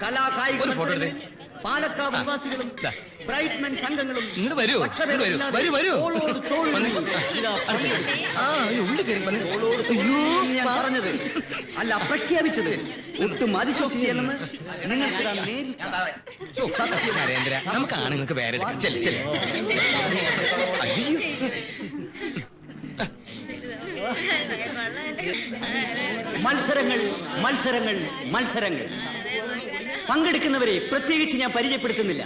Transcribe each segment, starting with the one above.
കലാകായിക ഫോട്ടോ എടുത്തേ. പാലക്കാട് നിവാസികളും ബ്രൈറ്റ്മെൻ സംഘങ്ങളും വരൂ. ഞാൻ പറഞ്ഞത് അല്ല പ്രഖ്യാപിച്ചത് ഒട്ടും അതിശോക്തിയല്ലെന്ന് നിങ്ങൾക്ക് നരേന്ദ്ര, നമുക്ക് ആണുങ്ങൾക്ക് വേറെ മത്സരങ്ങൾ മത്സരങ്ങൾ മത്സരങ്ങൾ പങ്കെടുക്കുന്നവരെ പ്രത്യേകിച്ച് ഞാൻ പരിചയപ്പെടുത്തുന്നില്ല.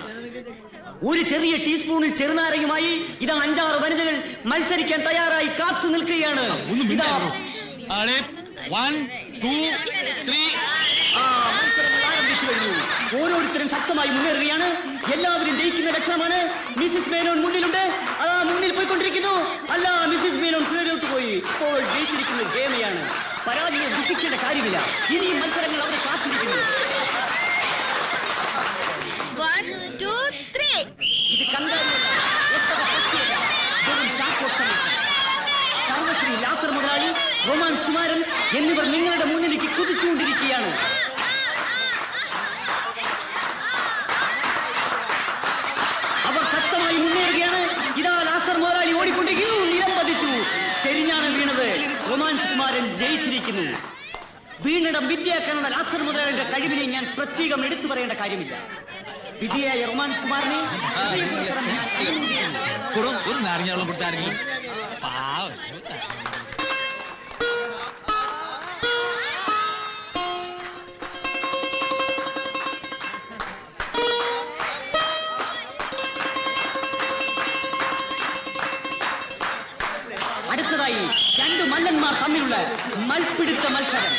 ഒരു ചെറിയ ടീസ്പൂണിൽ ചെറുനാരയുമായി ഇതാ 5-6 വനിതകൾ മത്സരിക്കാൻ തയ്യാറായി കാത്തു നിൽക്കുകയാണ്. മത്സരങ്ങൾ ആരംഭിച്ചു കഴിഞ്ഞു. ഓരോരുത്തരും ശക്തമായി മുന്നേറുകയാണ്. എല്ലാവരും ജയിക്കുന്ന ലക്ഷണമാണ്. മിസ്സിസ് മേനോൻ മുന്നിലുണ്ട്. അതാ മുന്നിൽ പോയിക്കൊണ്ടിരിക്കുന്നു. അല്ല, മിസ്സിസ് മേനോൻ കീഴോട്ട് പോയി. ഇപ്പോൾ ജയിച്ചിരിക്കുന്നത് ഗേമയാണ്. പരാജയം ദുഃഖിക്കേണ്ട കാര്യമില്ല. ഇനിയും മത്സരങ്ങൾ അവരെ കാത്തിരിക്കുന്നു. ഇത് കണ്ടാലിയല്ല, സർവശ്രീ ലാസർ മുതലാളി, റൊമാൻസ് കുമാരൻ എന്നിവർ നിങ്ങളുടെ മുന്നിലേക്ക് കുതിച്ചുകൊണ്ടിരിക്കുകയാണ്. അവർ ശക്തമായി മുന്നേറുകയാണ്. ഇതാ ലാസർ മുതലാളി ഓടിക്കൊണ്ടിരിക്കുന്നു. നിലം പതിച്ചു. ചെരിഞ്ഞാണ് വീണത്. റൊമാൻസ് കുമാരൻ ജയിച്ചിരിക്കുന്നു. വീണിടം വിദ്യാക്കരണ ലാസർ മുതലാളിയുടെ കഴിവിനെ ഞാൻ പ്രത്യേകം എടുത്തു പറയേണ്ട കാര്യമില്ല. വിജയായ റൊമാൻസ് കുമാറിനെ ഒരു നാരങ്ങ കൊടുത്താരെങ്കിലും അടുത്തതായി 2 മല്ലന്മാർ തമ്മിലുള്ള മൽപ്പിടുത്ത മത്സരം.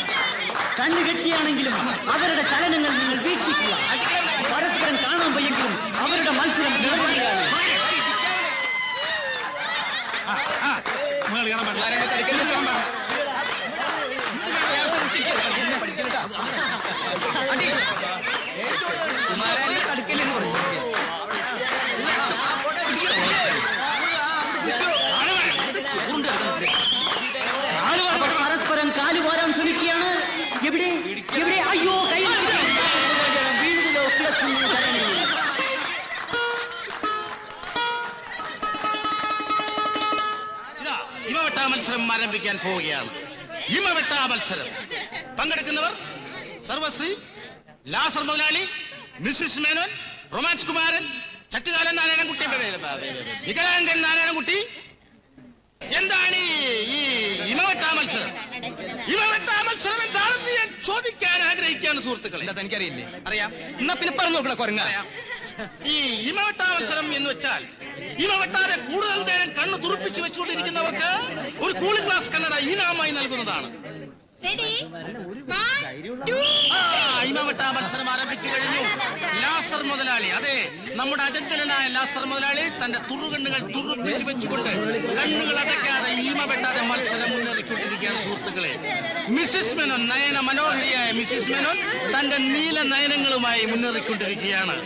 കണ്ണുകെട്ടിയാണെങ്കിലും അവരുടെ ചലനങ്ങൾ നിങ്ങൾ വീക്ഷിക്കുക. പരസ്പരം കാണാൻ വയ്യെങ്കിലും അവരുടെ മത്സരം നിലനിൽക്കുകയാണ്. പരസ്പരം കാലുവാരാൻ ശ്രമിക്കുകയാണ്. എവിടെ എവിടെ? അയ്യോ, കൈ വീഴുകയോ ഇമവെട്ടാ മത്സരം ആരംഭിക്കാൻ പോവുകയാണ്. ഇമവെട്ടാ മത്സരം പങ്കെടുക്കുന്നവർ സർവശ്രീ ലാസർ മുതലാളി, മിസ്സിസ് മേനോൻ, റൊമാൻസ് കുമാരൻ, ചട്ടുകാലൻ നാരായണൻകുട്ടി, വികലാംഗൻ നാരായണൻകുട്ടി. എന്താണ് ഈ ഇമവെട്ടാ മത്സരം? ഇമവെട്ടാ മത്സരം എന്താണെന്ന് ഞാൻ ചോദിക്കാൻ ആഗ്രഹിക്കുകയാണ് സുഹൃത്തുക്കളെ. എന്താ തനിക്കറിയില്ലേ? അറിയാം. എന്നാ പിന്നെ പറഞ്ഞു നോക്കണ കുറഞ്ഞ. ഈ ഇമവെട്ടാ മത്സരം എന്ന് വെച്ചാൽ ഇമ വെട്ടാതെ കൂടുതൽ നേരം കണ്ണ് തുറപ്പിച്ചു വെച്ചുകൊണ്ടിരിക്കുന്നവർക്ക് ഒരു കൂളിംഗ് ഗ്ലാസ് കണ്ണട ഇനാമായി നൽകുന്നതാണ്. ഇമവെട്ടാ മത്സരം ആരംഭിച്ചു കഴിഞ്ഞു. ലാസർ മുതലാളി, അതെ, നമ്മുടെ അജന്തനായ ലാസർ മുതലാളി തന്റെ തുറുകണ്ണുകൾ തുറപ്പിച്ചു വെച്ചുകൊണ്ട് കണ്ണുകൾ അടയ്ക്കാതെ ഈമ വെട്ടാതെ മത്സരം മുന്നേറിക്കൊണ്ടിരിക്കുകയാണ് സുഹൃത്തുക്കളെ. മിസ്സിസ് മേനോൻ, നയന മനോഹരിയായ മിസ്സിസ് മേനോൻ തന്റെ നീല നയനങ്ങളുമായി മുന്നേറിക്കൊണ്ടിരിക്കുകയാണ്.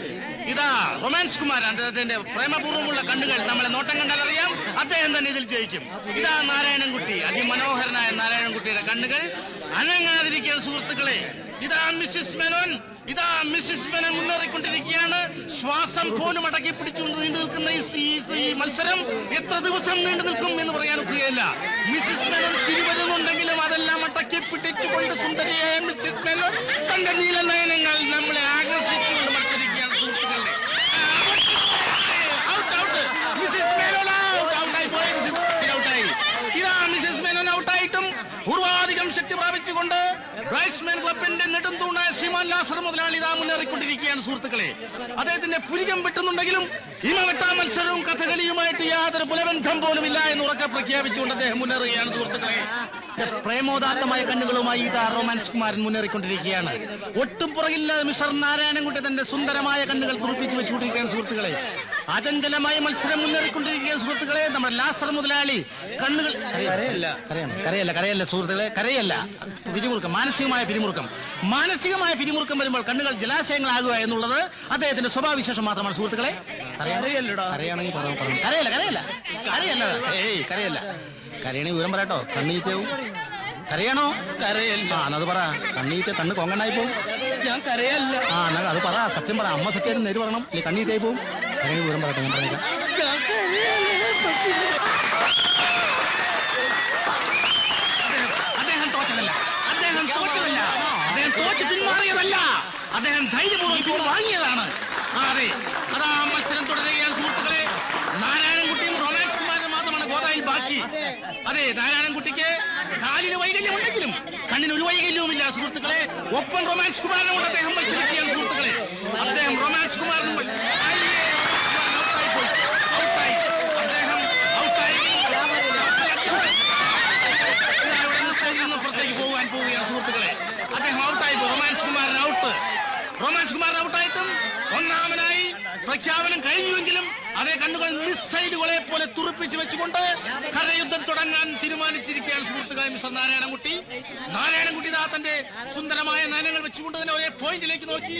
ഇതാ റൊമാൻസ് കുമാരൻ, അദ്ദേഹത്തിന്റെ പ്രേമപൂർവ്വമുള്ള കണ്ണുകൾ നമ്മളെ നോട്ടം കണ്ടാൽ അറിയാം അദ്ദേഹം തന്നെ ഇതിൽ ജയിക്കും. ഇതാ നാരായണൻകുട്ടി, അതിമനോഹരനായ നാരായണൻകുട്ടിയുടെ കണ്ണുകൾ അനങ്ങാതിരിക്കാൻ സുഹൃത്തുക്കളെ. ഇതാ മിസ്സിസ് മേനോൻ, ഇതാ മിസ്സിസ് മേനോൻ മുന്നേറിക്കൊണ്ടിരിക്കുകയാണ്. ശ്വാസം പോലും അടക്കി പിടിച്ചുകൊണ്ട് നീണ്ടു നിൽക്കുന്ന ഈ മത്സരം എത്ര ദിവസം നീണ്ടു നിൽക്കും എന്ന് പറയാൻ ഒക്കുകയില്ല. മിസ്സിസ് മേനോൻ തിരുവരുന്നുണ്ടെങ്കിലും അതെല്ലാം അടക്കി പിടിച്ചുകൊണ്ട് സുന്ദരിയായ മിസ്സിസ് മേനോൻ തന്റെ നീല നയനങ്ങൾ നമ്മളെ ആകർഷിച്ചുകൊണ്ട് മത്സരിക്കുകയാണ് സുഹൃത്തുക്കളെ. ഇതാ മിസ്സിസ് മേനോൻ ഔട്ടായിട്ടും പൂർവാധികം ശക്തി പ്രാപിച്ചുകൊണ്ട് ബ്രൈറ്റ്സ്മാൻ ക്ലബിന്റെ നെടും തൂണായ ശ്രീമാൻ ലാസർ മുതലാളി ഇതാ മുന്നേറിക്കൊണ്ടിരിക്കുകയാണ് സുഹൃത്തുക്കളെ. അദ്ദേഹത്തിന്റെ പുരികം വെട്ടുന്നുണ്ടെങ്കിലും ഇമവെട്ടാ മത്സരവും കഥകളിയുമായിട്ട് യാതൊരു പുലബന്ധം പോലും ഇല്ല എന്ന് ഉറക്കെ പ്രഖ്യാപിച്ചുകൊണ്ട് അദ്ദേഹം മുന്നേറുകയാണ് സുഹൃത്തുക്കളെ. പ്രേമോദാത്തമായ കണ്ണുകളുമായി ഇതാ റൊമാൻസ് കുമാരൻ മുന്നേറിക്കൊണ്ടിരിക്കുകയാണ്. ഒട്ടും പുറകില്ലാതെ മിസ്റ്റർ നാരായണൻകുട്ടി തന്റെ സുന്ദരമായ കണ്ണുകൾ തുറപ്പിച്ചു വെച്ചുകൊണ്ടിരിക്കുകയാണ് സുഹൃത്തുക്കളെ. അചഞ്ചലമായ മത്സരം മുന്നേറിക്കൊണ്ടിരിക്കുകയാണ് സുഹൃത്തുക്കളെ. നമ്മുടെ ലാസർ മുതലാളി കണ്ണുകൾ കരയല്ല സുഹൃത്തുക്കളെ, കരയല്ല, പിരിമുറുക്കം, മാനസികമായ പിരിമുറുക്കം വരുമ്പോൾ കണ്ണുകൾ ജലാശയങ്ങളാകുക എന്നുള്ളത് അദ്ദേഹത്തിന്റെ സ്വഭാവവിശേഷം മാത്രമാണ് സുഹൃത്തുക്കളെ. കരയാണെങ്കിൽ കരയല്ല, കരയണേ വിവരം പറയാട്ടോ, കണ്ണീറ്റവും കരയണോ? കരയല്ല. അത് പറ, കണ്ണീറ്റ് കണ്ണ് കൊങ്ങണ്ണായി പോകും. ഞാൻ കരയല്ല. സത്യം പറ, അമ്മ സത്യമായിട്ട് നേര് പറയണം, നീ കണ്ണീറ്റായി പോവും. അല്ലെങ്കിൽ വിവരം പറയട്ടെ, ഞാൻ പറഞ്ഞേക്കാം. അദ്ദേഹം തോറ്റതല്ല, അദ്ദേഹം തോറ്റ് പിന്മാറിയതല്ല, അദ്ദേഹം ധൈര്യപൂർവ്വം പിൻവാങ്ങിയതാണ്. അതെ, അതാ മത്സരം തുടരുകയാണ് സുഹൃത്തുക്കളെ. നാരായണൻകുട്ടിയും റൊമാൻസ് കുമാരനും മാത്രമാണ് ഗോദായിൽ ബാക്കി. അതെ, നാരായണൻകുട്ടിക്ക് കാലിന് വൈകല്യം ഉണ്ടെങ്കിലും കണ്ണിന് ഒരു വൈകല്യവുമില്ല സുഹൃത്തുക്കളെ. ഒപ്പം റൊമാൻസ് കുമാരനും കൊണ്ട് അദ്ദേഹം മത്സരിക്കുകയാണ് സുഹൃത്തുക്കളെ. അദ്ദേഹം റൊമാൻസ് കുമാരനും പുറത്തേക്ക് പോകാൻ പോവുകയാണ് സുഹൃത്തുക്കളെ. അദ്ദേഹം ഔട്ടായി. റൊമാൻസ് കുമാരൻ ഔട്ടായിട്ടും ഒന്നാമനായി പ്രഖ്യാപനം കഴിഞ്ഞുവെങ്കിലും അതേ കണ്ണുകൾ മിസൈലുകളെ പോലെ തുറപ്പിച്ചു വെച്ചുകൊണ്ട് കരയുദ്ധം തുടങ്ങാൻ തീരുമാനിച്ചിരിക്കുകയാണ് സുഹൃത്തുക്കളെ. മിസ്റ്റർ നാരായണൻകുട്ടി തന്റെ സുന്ദരമായ നയനങ്ങൾ വെച്ചുകൊണ്ട് തന്നെ ഒരേ പോയിന്റിലേക്ക് നോക്കി.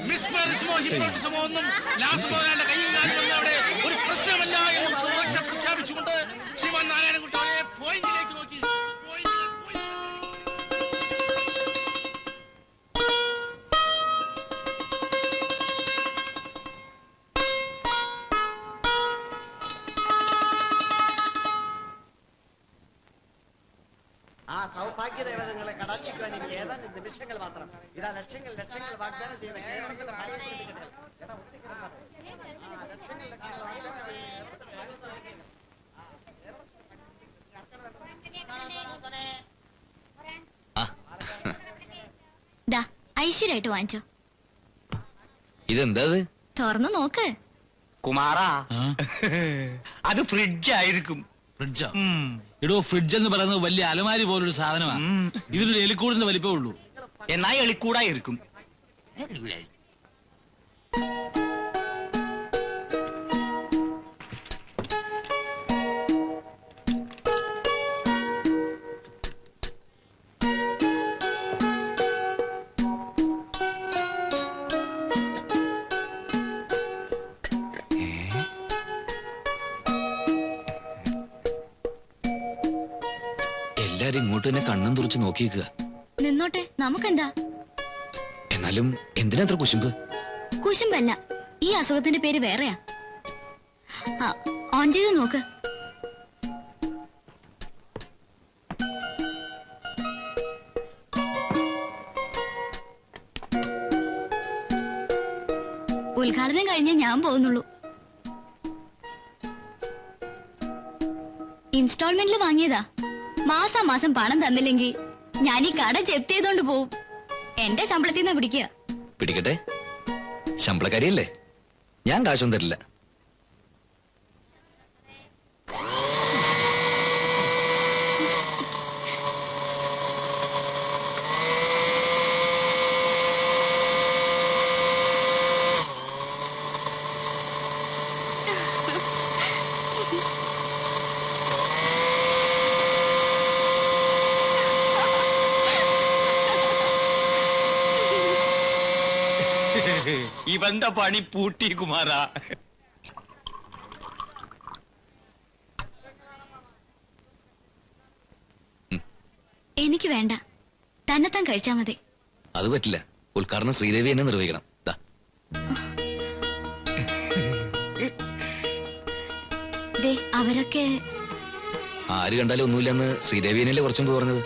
മിസ്മറിസമോ ഹിപ്നോട്ടിസമോ ഒന്നും ലാസ്മോയുടെ കയ്യിൽ കാണിക്കുന്ന അവിടെ ഒരു പ്രശ്നമല്ല എന്ന് ഉറക്കെ പ്രഖ്യാപിച്ചുകൊണ്ട് ശ്രീമാൻ നാരായണൻകുട്ടി ഒരേ പോയിന്റിലേക്ക് നോക്കി. ആ സൗഭാഗ്യദേവതകളെ കടാക്ഷിക്കുവാൻ ഇനി ഏതാനും നിമിഷങ്ങൾ മാത്രം. ഇതാ ലക്ഷങ്ങൾ വാഗ്ദാനം ചെയ്യുന്ന കേരളത്തിന്റെ ഐശ്വര്യമായിട്ട് വാങ്ങിച്ചോ. ഇതെന്താ തുറന്നു നോക്ക് കുമാറാ. അത് ഫ്രിഡ്ജ് ആയിരിക്കും. ഫ്രിഡ്ജോ? ഇടോ, ഫ്രിഡ്ജ് എന്ന് പറയുന്നത് വലിയ അലമാരി പോലൊരു സാധനമാണ്. ഇതിനൊരു എലിക്കൂടിന്റെ വലിപ്പേ ഉള്ളൂ. എന്നാ എളിക്കൂടായിരിക്കും. എല്ലാരും ഇങ്ങോട്ട് തന്നെ കണ്ണും തുറച്ച് നോക്കിയേക്കുക. നിന്നോട്ടെ, നമുക്കെന്താ. എന്നാലും എന്തിനാ അത്ര കുശുമ്പ്? കുശുമ്പല്ല, ഈ അസുഖത്തിന്റെ പേര് വേറെയാ. ഓൺ ചെയ്ത് നോക്ക്. ഉദ്ഘാടനം കഴിഞ്ഞേ ഞാൻ പോകുന്നുള്ളൂ. ഇൻസ്റ്റാൾമെന്റിൽ വാങ്ങിയതാ. മാസം പണം തന്നില്ലെങ്കിൽ ഞാൻ ഈ കട ജപ്തി ചെയ്തോണ്ട് പോവും. എന്റെ ശമ്പളത്തിൽ നിന്ന് പിടിക്കുക. പിടിക്കട്ടെ, ശമ്പളക്കാരിയല്ലേ, ഞാൻ കാശൊന്നും തരില്ല. ഇവന്റെ പണി പൂട്ടി കുമാറാ. എനിക്ക് വേണ്ട, തന്നെത്താൻ കഴിച്ചാ മതി. അത് പറ്റില്ല, ഉദ്ഘാടനം ശ്രീദേവി എന്നെ നിർവഹിക്കണം. അവരൊക്കെ ആര് കണ്ടാലും ഒന്നുമില്ലെന്ന് ശ്രീദേവിയനല്ലേ കുറച്ചും മുമ്പ് പറഞ്ഞത്.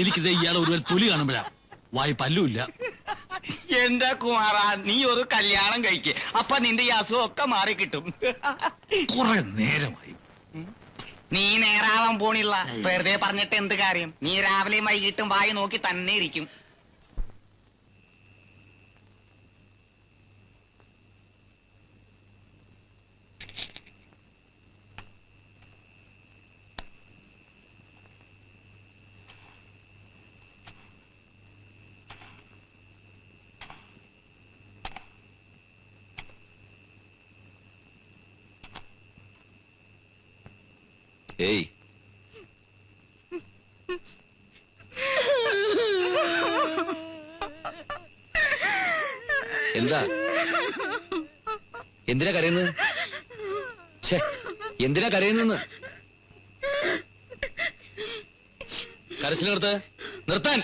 എനിക്കിത് ഇയാളെ ഒരു തൊലി കാണുമ്പോഴാ വായി പല്ലുമില്ല. എന്റെ കുമാറാ, നീ ഒരു കല്യാണം കഴിക്ക്, അപ്പൊ നിന്റെ ഈ അസുഖം ഒക്കെ മാറി കിട്ടും. കുറെ നേരമായി. നീ നേരാവാൻ പോണില്ല, വെറുതെ പറഞ്ഞിട്ട് എന്ത് കാര്യം? നീ രാവിലെയും വൈകിട്ടും വായി നോക്കി തന്നെ ഇരിക്കും. ഏയ് എന്താ എന്തിനാ കരയുന്നത്? എന്തിനാ കരയുന്നെന്ന്? കരച്ചിൽ നിർത്താൻ.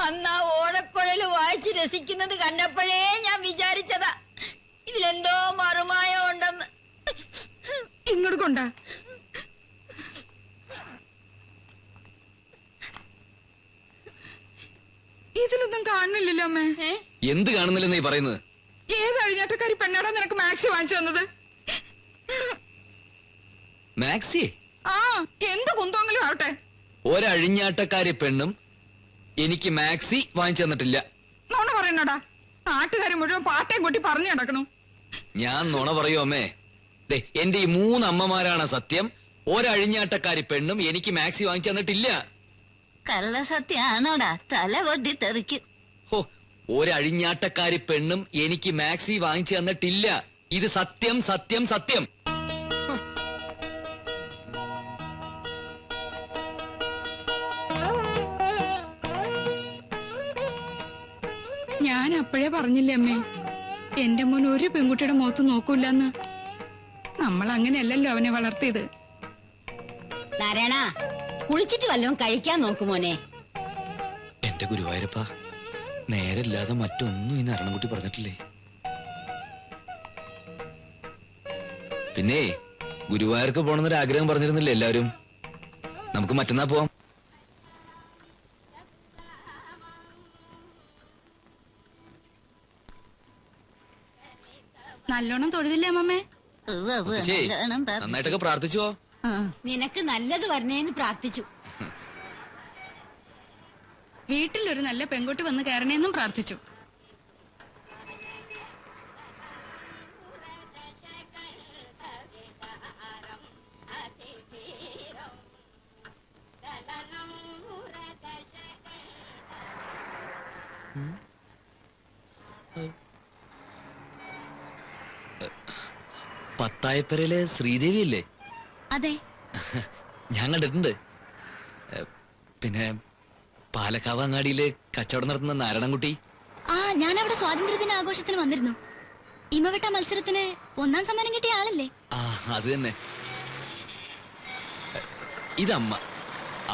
അന്ന് ആ ഓടക്കുഴല് വായിച്ച് രസിക്കുന്നത് കണ്ടപ്പോഴേ ഞാൻ വിചാരിച്ചതാ ഇതിലെന്തോ മറുമായം ഉണ്ടെന്ന്. ഇങ്ങോട്ട് കൊണ്ട ഇതിലൊന്നും കാണുന്നില്ലല്ലോ അമ്മേ. എന്ത് കാണുന്നില്ലെന്ന് നീ പറയുന്നത്? ഏത് അഴിഞ്ഞാട്ടക്കാരി പെണ്ണാടാ നിനക്ക് മാക്സി വാങ്ങിച്ചു തന്നത്? മാക്സി? ആ, എന്ത് കുന്തമെങ്കിലും ആവട്ടെ. ഒരഴിഞ്ഞാട്ടക്കാരി പെണ്ണും എനിക്ക് മാക്സി വാങ്ങിച്ചു തന്നിട്ടില്ല. നോണ പറയണടാ. നാട്ടുകാരെ മുഴുവൻ പാട്ടയും കൂട്ടി പറഞ്ഞു നടക്കണു. ഞാൻ നുണ പറയൂ അമ്മേ? എന്റെ ഈ 3 അമ്മമാരാണ് സത്യം. ഒരഴിഞ്ഞാട്ടക്കാരി പെണ്ണും എനിക്ക് മാക്സി വാങ്ങിച്ചു തന്നിട്ടില്ല. കള്ള സത്യാണോടാ? തല കൊട്ടി തെറിക്കും. ഹോ, ഒരഴിഞ്ഞാട്ടക്കാരി പെണ്ണും എനിക്ക് മാക്സി വാങ്ങിച്ചു തന്നിട്ടില്ല. ഇത് സത്യം സത്യം സത്യം. ഞാൻ അപ്പോഴേ പറഞ്ഞില്ലേ അമ്മേ, എന്റെ മോൻ ഒരു പെൺകുട്ടിയുടെ മുഖത്ത് നോക്കൂലെന്ന്. നമ്മൾ അങ്ങനെയല്ലല്ലോ അവനെ വളർത്തിയത്. നാരായണ, കുളിച്ചിട്ട് വല്ലതും കഴിക്കാൻ നോക്കുമോനെ. എന്റെ ഗുരുവായൂരപ്പ, നേരല്ലാതെ മറ്റൊന്നും ഈ നാരായണൻകുട്ടി പറഞ്ഞിട്ടില്ലേ? പിന്നെ ഗുരുവായൂർക്ക് പോണെന്നൊരു ആഗ്രഹം പറഞ്ഞിരുന്നില്ലേ എല്ലാവരും? നമുക്ക് മറ്റന്നാ പോവാം. നല്ലോണം തൊഴുതില്ലേ അമ്മമ്മേ? നന്നായിട്ടൊക്കെ പ്രാർത്ഥിച്ചുവോ? നിനക്ക് നല്ലത് വരണേന്ന് പ്രാർത്ഥിച്ചു. വീട്ടിലൊരു നല്ല പെൺകുട്ടി വന്ന് കയറണേന്നും പ്രാർത്ഥിച്ചു. പത്തായപ്പരയിലെ ശ്രീദേവി അല്ലേ? അതെ, ഞാൻ കണ്ടിട്ടുണ്ട്. പിന്നെ പാലക്കാവ് അങ്ങാടിയില് കച്ചവടം നടത്തുന്ന നാരായണൻകുട്ടി. ആ, ഞാൻ അവിടെ സ്വാതന്ത്ര്യദിന ആഘോഷത്തിന് വന്നിരുന്നു. ഇമവെട്ട മത്സരത്തിന് 1ാം സമ്മാനം കിട്ടിയ ആളല്ലേ? ആ, അത് തന്നെ. ഇത് അമ്മ,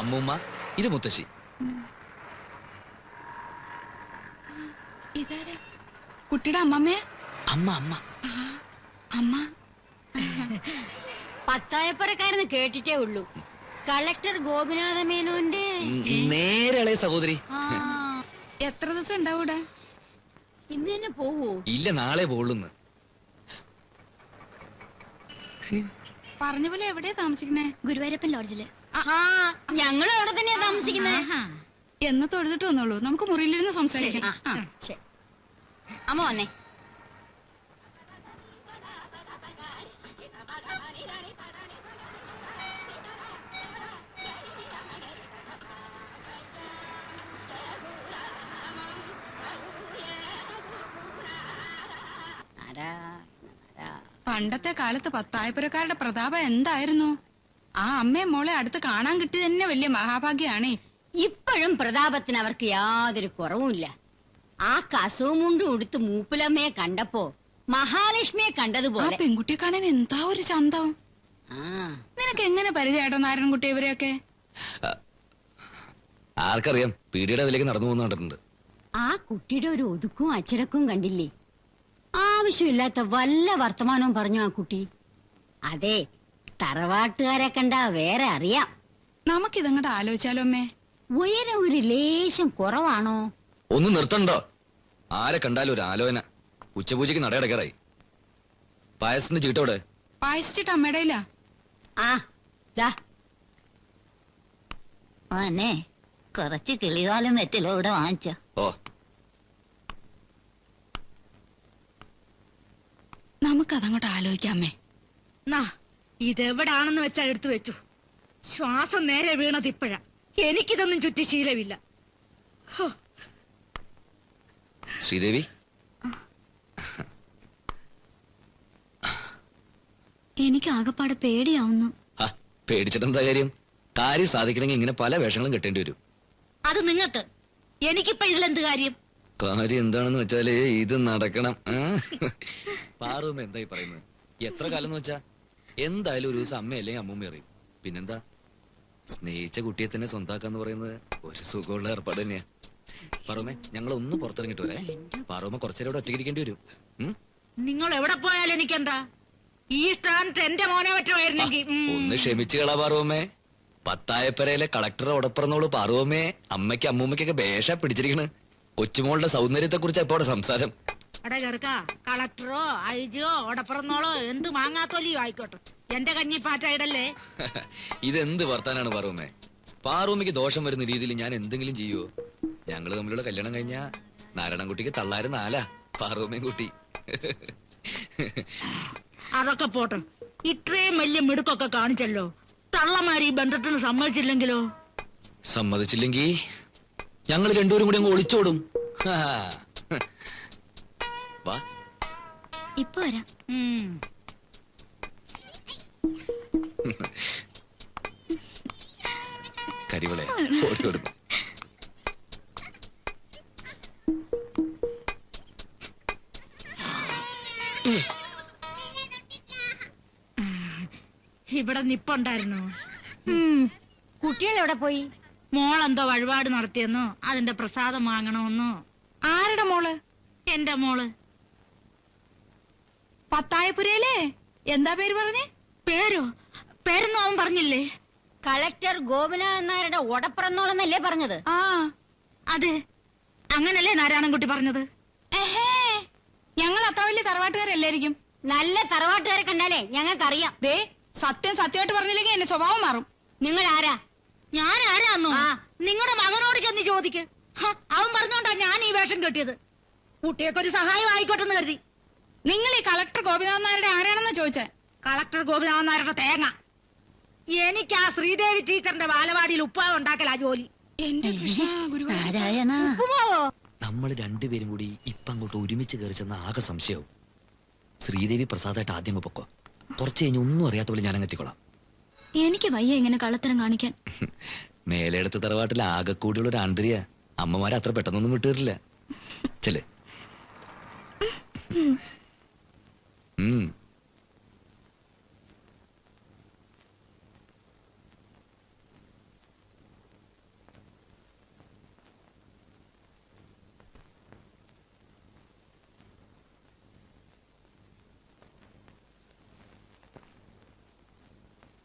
അമ്മൂമ്മ, ഇത് മുത്തശ്ശി. ഇതാരാ? കുട്ടിയുടെ അമ്മമ്മേ? അമ്മ അമ്മ അമ്മ. പത്തായപ്പുറക്കാരെന്ന് കേട്ടിട്ടേ ഉള്ളൂ. കളക്ടർ ഗോപിനാഥ മേനോന്റെ നേരെ സഹോദരി. എത്ര ദിവസം ഉണ്ടാവൂടെ? ഇന്ന് തന്നെ പോവോ? ഇല്ല, നാളെ പോവുള്ളൂന്ന്. പറഞ്ഞ പോലെ എവിടെയാ താമസിക്കണേ? ഗുരുവായൂരപ്പൻ ലോഡ്ജില്. ഞങ്ങളും അവിടെ തന്നെയാ താമസിക്കുന്നത്. എന്ന് തൊഴുതിട്ട് വന്നോളൂ, നമുക്ക് മുറിയിലിരുന്ന് സംസാരിക്കാം. അമ്മ വന്നേ. പണ്ടത്തെ കാലത്ത് പത്തായപ്പുരക്കാരുടെ പ്രതാപം എന്തായിരുന്നു? ആ അമ്മയെ മോളെ അടുത്ത് കാണാൻ കിട്ടി തന്നെ വലിയ മഹാഭാഗ്യാണേ. ഇപ്പോഴും പ്രതാപത്തിന് അവർക്ക് യാതൊരു കുറവുമില്ല. ആ കസവും മുണ്ടും ഉടുത്ത് മൂപ്പിലമ്മയെ കണ്ടപ്പോ മഹാലക്ഷ്മിയെ കണ്ടതുപോലെ. പെൺകുട്ടിയെ കാണാൻ എന്താ ഒരു ചന്തം. നിനക്ക് എങ്ങനെ പരിചയമായിട്ടോ നാരായണൻകുട്ടി ഇവരെയൊക്കെ? ആർക്കറിയാം, പീടിയുടെ അതിലേക്ക് നടന്നു പോകുന്ന കണ്ടിട്ടുണ്ട്. ആ കുട്ടിയുടെ ഒരു ഒതുക്കും അച്ചടക്കവും കണ്ടില്ലേ? ആവശ്യമില്ലാത്ത വല്ല വർത്തമാനവും പറഞ്ഞു ആ കുട്ടി. അതെ, തറവാട്ടുകാരെ കണ്ടാ വേറെ അറിയാം. നമുക്കിതങ്ങോട്ട് ആലോചിച്ചാലോ അമ്മേ? ഉയരം ഒരു ലേശം കുറവാണോ? ഒന്ന് നിർത്തണ്ടോ? ആരെ കണ്ടാലും ഒരു ആലോചന. ഉച്ചപൂജയ്ക്ക് നടയടക്കാറായി. പായസത്തിന്റെ ചീട്ടോടെ? പായസിച്ചിട്ട് അമ്മയുടെ ഇല്ല. ആ ദാ ആനെ കുറച്ച് കിളികാലം വെറ്റില ഇവിടെ വാങ്ങിച്ച. ഓ, നമുക്കതങ്ങോട്ട് ആലോചിക്കാമേ. ഇതെവിടാണെന്ന് വെച്ചാ എടുത്തു വെച്ചു. ശ്വാസം നേരെ വീണത് ഇപ്പോഴാ. എനിക്കിതൊന്നും ചുറ്റി ശീലമില്ല. ശ്രീദേവി, എനിക്ക് ആകപ്പാടെ പേടിയാവുന്നു. പേടിച്ചിട്ടെന്താ കാര്യം? കാര്യം സാധിക്കണമെങ്കിൽ ഇങ്ങനെ പല വേഷങ്ങളും കെട്ടേണ്ടി വരും. അത് നിങ്ങൾക്ക്. എനിക്കിപ്പോ ഇതിലെന്ത് കാര്യം? കാര്യം എന്താണെന്ന് വെച്ചാല് ഇത് നടക്കണം. പാറും എന്തായി പറയുന്നത്? എത്ര കാലം എന്ന് വെച്ചാ എന്തായാലും ഒരു ദിവസം അമ്മ അല്ലെങ്കിൽ അമ്മൂമ്മ അറിയും. പിന്നെന്താ, സ്നേഹിച്ച കുട്ടിയെ തന്നെ സ്വന്താക്കാന്ന് പറയുന്നത് ഒരു സുഖമുള്ള ഏർപ്പാട് തന്നെയാ. പാറുമ്മേ, ഞങ്ങൾ ഒന്ന് പുറത്തിറങ്ങിട്ട് വരെ. പാറുമ്മ കുറച്ചേരം ഇവിടെ ഒറ്റയ്ക്കിരിക്കേണ്ടി വരും. നിങ്ങൾ എവിടെ പോയാലും എനിക്കെന്താ? ഈ സ്ഥാനത്ത് എന്റെ മോനെ പറ്റുമായിരുന്നെങ്കിൽ. ഒന്ന് ക്ഷമിച്ചു കളാ പാറുമ്മേ. പത്തായപ്പരയിലെ കളക്ടർ ഓടപ്പറന്നോളൂ പാറുമ്മേ. അമ്മയ്ക്ക് അമ്മൂമ്മയ്ക്കൊക്കെ ഭേഷ പിടിച്ചിരിക്കണ്. കൊച്ചുമോളുടെ സൗന്ദര്യത്തെ കുറിച്ച് എപ്പോ സംസാരം. എടാ ചെറുക്കാ, കളക്ടറോ ഐജിയോ ഓടപ്പറന്നോളോ എന്ത് മാങ്ങാത്തോലിയോ ആയിക്കോട്ടെ, എന്റെ കഞ്ഞി പാറ്റായിടല്ലേ. ഇതെന്ത് വർത്താനാണ് പാറുമ്മേ? പാറുമ്മയ്ക്ക് ദോഷം വരുന്ന രീതിയിൽ ഞാൻ എന്തെങ്കിലും ചെയ്യുവോ? ഞങ്ങള് തമ്മിലുള്ള കല്യാണം കഴിഞ്ഞാ നാരായണൻകുട്ടിക്ക് തള്ളാര് 4 പാറുമ്മയും കുട്ടി. അതൊക്കെ പോട്ടെ, ഇത്രയും വലിയ മിടുക്കൊക്കെ കാണിച്ചല്ലോ. തള്ളമാര് ഈ ബന്ധത്തിന് സമ്മതിച്ചില്ലെങ്കിലോ? സമ്മതിച്ചില്ലെങ്കി ഞങ്ങൾ രണ്ടുപേരും കൂടി അങ്ങ് ഒളിച്ചോടും. വാ, ഇപ്പൊ വരാം. കരിവളെ ഓടിച്ചോടുന്നു. ഇവിടെ നിപ്പുണ്ടായിരുന്നു. കുട്ടികൾ എവിടെ പോയി? മോളെന്തോ വഴിപാട് നടത്തിയെന്നോ അതിന്റെ പ്രസാദം വാങ്ങണമെന്നോ. ആരുടെ മോള്? എന്റെ മോള്. പത്തായപുരയിലെ എന്താ പേര് പറഞ്ഞേ? പേരോ? പേരൊന്നും അവൻ പറഞ്ഞില്ലേ? കളക്ടർ ഗോപിനാഥൻ നായരുടെ ഓടപ്പറന്നോളെന്നല്ലേ പറഞ്ഞത്? ആ അതെ, അങ്ങനല്ലേ നാരായണൻകുട്ടി പറഞ്ഞത്. ഞങ്ങൾ അത്ര വലിയ തറവാട്ടുകാരല്ലായിരിക്കും. നല്ല തറവാട്ടുകാരെ കണ്ടാലേ ഞങ്ങൾക്കറിയാം. ദേ, സത്യം സത്യമായിട്ട് പറഞ്ഞില്ലെങ്കിൽ എന്റെ സ്വഭാവം മാറും. നിങ്ങൾ ആരാ? ഞാൻ ആരാന്നോ? നിങ്ങളുടെ മകനോട് ചെന്ന് ചോദിക്ക്. അവൻ പറഞ്ഞോണ്ടാ ഞാൻ ഈ വേഷം കെട്ടിയത്. കുട്ടിയൊക്കെ ഒരു സഹായം ആയിക്കോട്ടെ എന്ന് കരുതി. നിങ്ങൾ ഈ കളക്ടർ ഗോപിനാഥൻ നായരുടെ ആരാണെന്നാ ചോദിച്ചേ? കളക്ടർ ഗോപിനാഥൻ നായരുടെ തേങ്ങ. എനിക്ക് ആ ശ്രീദേവി ടീച്ചറിന്റെ ബാലവാടിയിൽ ഉപ്പാവ് ഉണ്ടാക്കലാ ജോലി. എന്റെ കൃഷ്ണ ഗുരുവായൂർ. നമ്മൾ രണ്ടുപേരും കൂടി ഇപ്പൊ അങ്ങോട്ട് ഒരുമിച്ച് കയറി ചെന്ന ആകെ സംശയവും. ശ്രീദേവി പ്രസാദായിട്ട് ആദ്യം പൊക്കോ, കുറച്ച് കഴിഞ്ഞ് ഒന്നും അറിയാത്ത പോലെ ഞാൻ അങ്ങെത്തിക്കോളാം. എനിക്ക് വയ്യ ഇങ്ങനെ കള്ളത്തരം കാണിക്കാൻ. മേലെടുത്ത തറവാട്ടിൽ ആകെ കൂടിയുള്ള ഒരു ആന്തരിയ അമ്മമാരെ അത്ര പെട്ടെന്നൊന്നും വിട്ടുതരില്ല. ചെല്ലേ.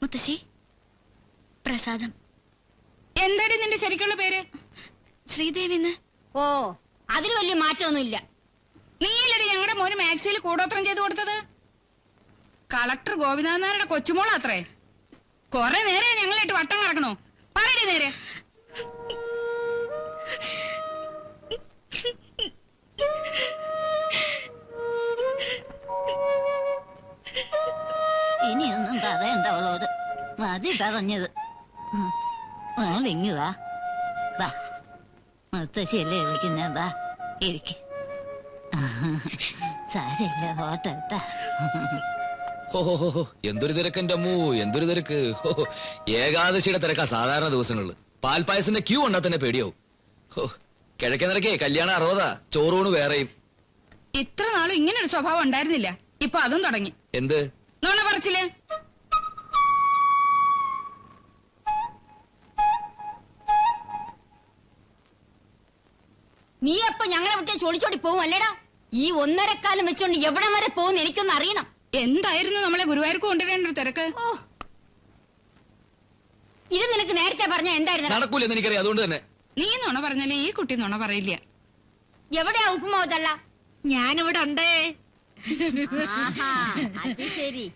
മുത്തശ്ശി, പ്രസാദം. എന്താടി നിന്റെ ശരിക്കുള്ള പേര്? ശ്രീദേവിന്ന്. ഓ, അതിന് വലിയ മാറ്റമൊന്നുമില്ല. നീയല്ലടി ഞങ്ങളുടെ മോന് മാക്സിയിൽ കൂടോത്രം ചെയ്തു കൊടുത്തത്. കളക്ടർ ഗോപിനാഥൻ നായരുടെ കൊച്ചുമോളാത്രേ. കൊറേ നേരെ ഞങ്ങളിട്ട് വട്ടം കറക്കണോ? പറയടി നേരെ. ഇനിയൊന്നും പറയണ്ട അവളോട്, മതി പറഞ്ഞത്. വിങ്ങുവാ, വാ, മുത്തശ്ശിയല്ലേ വിളിക്കുന്ന, വാ ഇരിക്ക. സാരില്ല, ഓട്ട. എന്തൊരു തിരക്ക് എന്റെ അമ്മൂ, എന്തൊരു തിരക്ക്. ഏകാദശിയുടെ തിരക്കാ സാധാരണ ദിവസങ്ങളില്. പാൽപ്പായസിന്റെ ക്യൂ ഉണ്ടാ തന്നെ പേടിയാവും. കിഴക്കേ നിരക്കേ കല്യാണം 60, ചോറൂണ് വേറെയും. ഇത്ര നാളും ഇങ്ങനെ ഒരു സ്വഭാവം ഉണ്ടായിരുന്നില്ല, ഇപ്പൊ അതും തുടങ്ങി. എന്ത് നോണ പറച്ചില്ലേ? നീ അപ്പൊ ഞങ്ങളെ വിട്ടേ ചോടിച്ചോടി പോവും അല്ലേടാ? ഈ 1.5 കാലം വെച്ചോണ്ട് എവിടെ വരെ പോകുന്ന എനിക്കൊന്ന് അറിയണം. എന്തായിരുന്നു നമ്മളെ ഗുരുവായൂർക്ക് കൊണ്ടുവരേണ്ട ഒരു തിരക്ക്? ഇത് നിനക്ക് നേരത്തെ പറഞ്ഞ എന്തായിരുന്നു? നടക്കൂലെന്ന് എനിക്കറിയാം, അതുകൊണ്ട് തന്നെ. നീ നുണ പറഞ്ഞാലേ ഈ കുട്ടി നുണ പറയില്ല. എവിടെയാ ഉപ്പുമാവതല്ല? ഞാനിവിടെ ഉണ്ടേ. അത് ശരി.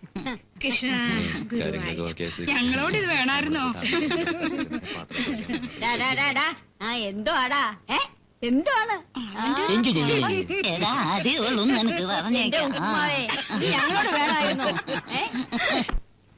കൃഷ്ണ, ഞങ്ങളോട് ഇത് വേണമായിരുന്നോ? എന്തോ ആടാ, എന്താണ് അടികൊള്ളും നിനക്ക് പറഞ്ഞേക്കാം. ഞങ്ങളോട് വേണമായിരുന്നോ?